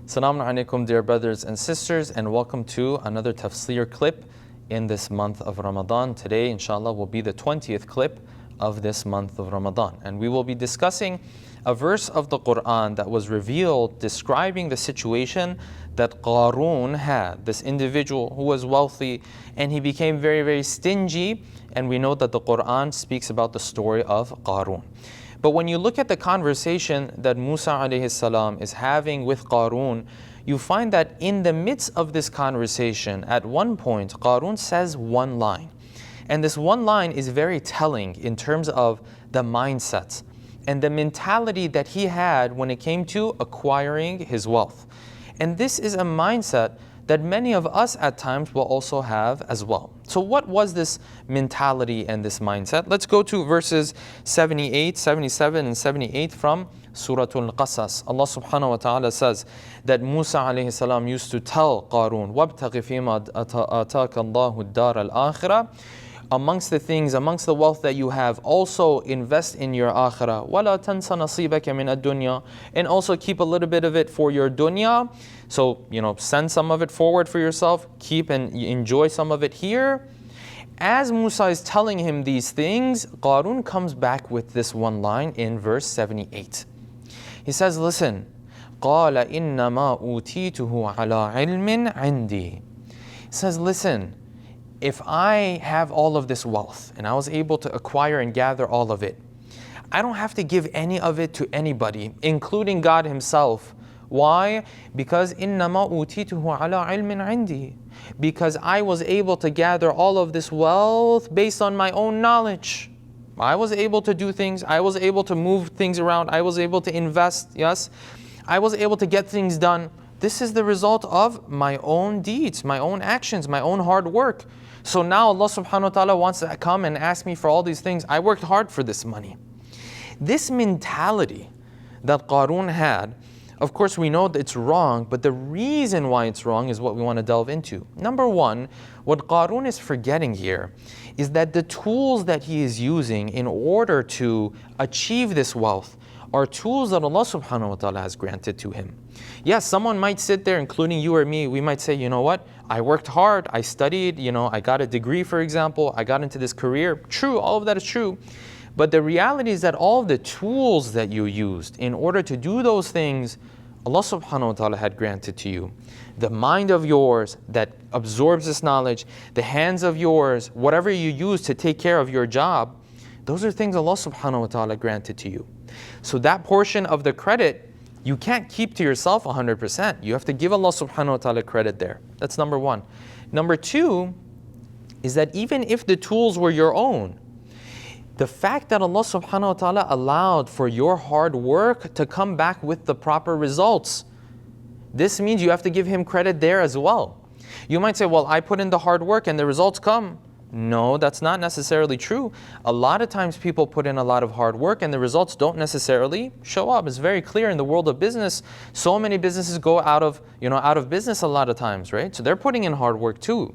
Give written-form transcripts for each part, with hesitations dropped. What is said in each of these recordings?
Assalamu alaikum, dear brothers and sisters, and welcome to another tafsir clip in this month of Ramadan. Today, inshallah, will be the 20th clip of this month of Ramadan. And we will be discussing a verse of the Quran that was revealed describing the situation that Qarun had, this individual who was wealthy, and he became very, very stingy. And we know that the Quran speaks about the story of Qarun. But when you look at the conversation that Musa alayhi salam is having with Qarun, you find that in the midst of this conversation, at one point, Qarun says one line. And this one line is very telling in terms of the mindset and the mentality that he had when it came to acquiring his wealth. And this is a mindset that many of us at times will also have as well. So what was this mentality and this mindset? Let's go to verses 78, 77 and 78 from Surah Al-Qasas. Allah subhanahu wa ta'ala says that Musa alayhi salam used to tell Qarun, وَابْتَغِ فِيمَا آتَاكَ اللَّهُ الدَّارَ الْآخِرَةِ, amongst the things, amongst the wealth that you have, also invest in your akhirah. وَلَا تَنْسَ نَصِيبَكَ مِنَ الدُّنْيَا, and also keep a little bit of it for your dunya. So, send some of it forward for yourself, keep and enjoy some of it here. As Musa is telling him these things, Qarun comes back with this one line in verse 78. He says, listen, قَالَ إِنَّمَا أُوتِيتُهُ عَلَىٰ عِلْمٍ عِنْدِي. He says, listen, if I have all of this wealth and I was able to acquire and gather all of it, I don't have to give any of it to anybody, including God Himself. Why? Because إِنَّمَا أُوتِيتُهُ عَلَىٰ عِلْمٍ عِنْدِي. Because I was able to gather all of this wealth based on my own knowledge. I was able to do things, I was able to move things around, I was able to invest, yes. I was able to get things done. This is the result of my own deeds, my own actions, my own hard work. So now Allah subhanahu wa ta'ala wants to come and ask me for all these things. I worked hard for this money. This mentality that Qarun had, of course we know that it's wrong, but the reason why it's wrong is what we want to delve into. Number one, what Qarun is forgetting here is that the tools that he is using in order to achieve this wealth are tools that Allah subhanahu wa ta'ala has granted to him. Yes, someone might sit there, including you or me, we might say, you know what, I worked hard, I studied, I got a degree, for example, I got into this career. True, all of that is true. But the reality is that all of the tools that you used in order to do those things, Allah subhanahu wa ta'ala had granted to you. The mind of yours that absorbs this knowledge, the hands of yours, whatever you use to take care of your job, those are things Allah subhanahu wa ta'ala granted to you. So that portion of the credit, you can't keep to yourself 100%. You have to give Allah subhanahu wa ta'ala credit there. That's number one. Number two is that even if the tools were your own, the fact that Allah subhanahu wa ta'ala allowed for your hard work to come back with the proper results, this means you have to give Him credit there as well. You might say, well, I put in the hard work and the results come. No, that's not necessarily true. A lot of times people put in a lot of hard work and the results don't necessarily show up. It's very clear in the world of business. So many businesses go out of business a lot of times, right? So they're putting in hard work too.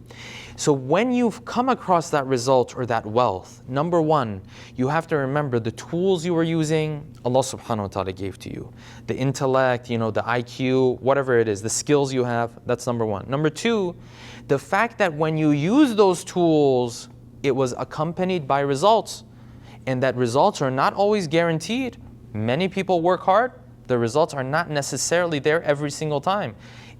So when you've come across that result or that wealth, number one, you have to remember the tools you were using, Allah subhanahu wa ta'ala gave to you. The intellect, the IQ, whatever it is, the skills you have, that's number one. Number two, the fact that when you use those tools, it was accompanied by results. And that results are not always guaranteed. Many people work hard, the results are not necessarily there every single time.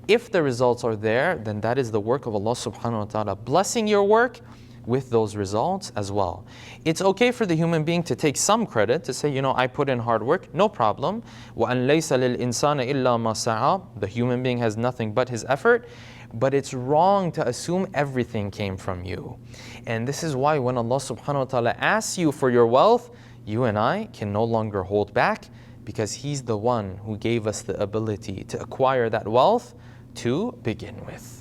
If the results are there, then that is the work of Allah subhanahu wa ta'ala, blessing your work with those results as well. It's okay for the human being to take some credit, to say, I put in hard work, no problem. وَأَن لَيْسَ لِلْإِنسَانَ إِلَّا مَا سَعَى. The human being has nothing but his effort. But it's wrong to assume everything came from you. And this is why when Allah subhanahu wa ta'ala asks you for your wealth, you and I can no longer hold back, because He's the one who gave us the ability to acquire that wealth to begin with.